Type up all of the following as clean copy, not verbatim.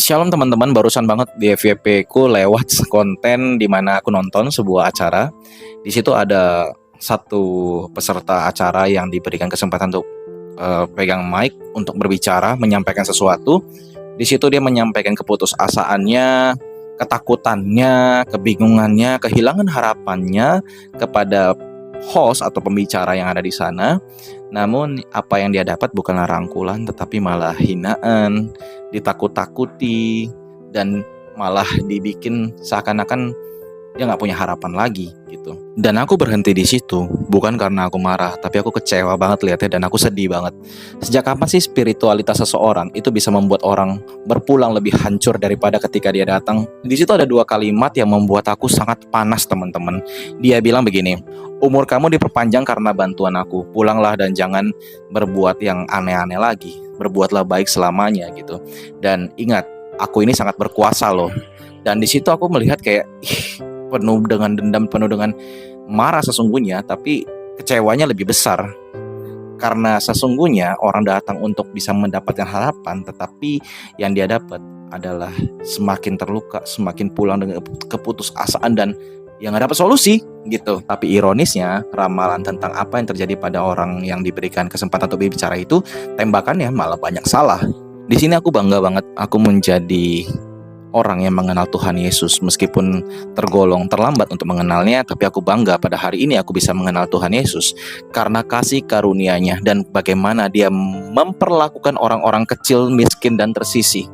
Shalom teman-teman, barusan banget di FYP ku lewat konten di mana aku nonton sebuah acara. Di situ ada satu peserta acara yang diberikan kesempatan untuk pegang mic untuk berbicara, menyampaikan sesuatu. Di situ dia menyampaikan keputusasaannya, ketakutannya, kebingungannya, kehilangan harapannya kepada host atau pembicara yang ada di sana. Namun apa yang dia dapat bukanlah rangkulan tetapi malah hinaan, ditakut-takuti, dan malah dibikin seakan-akan dia nggak punya harapan lagi gitu. Dan aku berhenti di situ bukan karena aku marah, tapi aku kecewa banget lihatnya dan aku sedih banget. Sejak kapan sih spiritualitas seseorang itu bisa membuat orang berpulang lebih hancur daripada ketika dia datang? Di situ ada dua kalimat yang membuat aku sangat panas, teman-teman. Dia bilang begini, umur kamu diperpanjang karena bantuan aku. Pulanglah dan jangan berbuat yang aneh-aneh lagi. Berbuatlah baik selamanya gitu. Dan ingat, aku ini sangat berkuasa loh. Dan di situ aku melihat kayak penuh dengan dendam, penuh dengan marah sesungguhnya, tapi kecewanya lebih besar. Karena sesungguhnya orang datang untuk bisa mendapatkan harapan, tetapi yang dia dapat adalah semakin terluka, semakin pulang dengan keputusasaan dan yang nggak dapat solusi gitu. Tapi ironisnya, ramalan tentang apa yang terjadi pada orang yang diberikan kesempatan untuk berbicara itu, tembakannya malah banyak salah. Di sini aku bangga banget, aku menjadi orang yang mengenal Tuhan Yesus. Meskipun tergolong terlambat untuk mengenalnya, tapi aku bangga pada hari ini aku bisa mengenal Tuhan Yesus karena kasih karunia-Nya dan bagaimana dia memperlakukan orang-orang kecil, miskin, dan tersisih.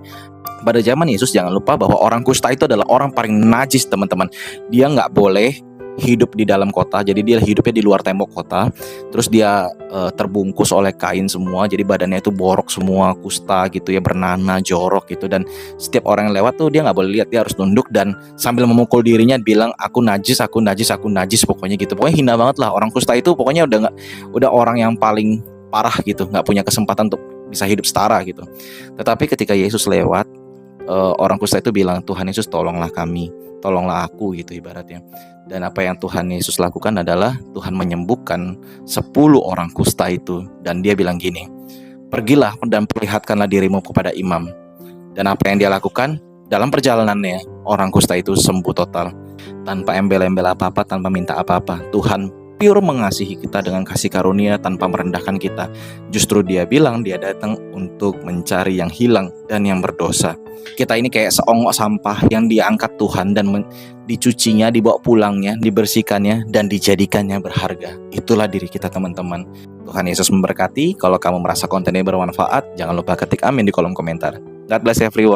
Pada zaman Yesus, jangan lupa bahwa orang kusta itu adalah orang paling najis, teman-teman. Dia nggak boleh hidup di dalam kota, jadi dia hidupnya di luar tembok kota. Terus dia terbungkus oleh kain semua, jadi badannya itu borok semua, kusta gitu ya, bernanah, jorok gitu. Dan setiap orang yang lewat tuh dia nggak boleh lihat, dia harus tunduk dan sambil memukul dirinya bilang, aku najis, aku najis, aku najis, pokoknya gitu. Pokoknya hina banget lah orang kusta itu. Pokoknya udah orang yang paling parah gitu, nggak punya kesempatan untuk bisa hidup setara gitu. Tetapi ketika Yesus lewat, orang kusta itu bilang, Tuhan Yesus tolonglah kami, tolonglah aku gitu ibaratnya. Dan apa yang Tuhan Yesus lakukan adalah Tuhan menyembuhkan 10 orang kusta itu. Dan dia bilang gini, pergilah dan perlihatkanlah dirimu kepada imam. Dan apa yang dia lakukan? Dalam perjalanannya orang kusta itu sembuh total, tanpa embel-embel apa-apa, tanpa minta apa-apa. Tuhan pure mengasihi kita dengan kasih karunia tanpa merendahkan kita. Justru dia bilang dia datang untuk mencari yang hilang dan yang berdosa. Kita ini kayak seonggok sampah yang diangkat Tuhan dan dicucinya, dibawa pulangnya, dibersihkannya, dan dijadikannya berharga. Itulah diri kita, teman-teman. Tuhan Yesus memberkati. Kalau kamu merasa konten ini bermanfaat, jangan lupa ketik amin di kolom komentar. God bless everyone.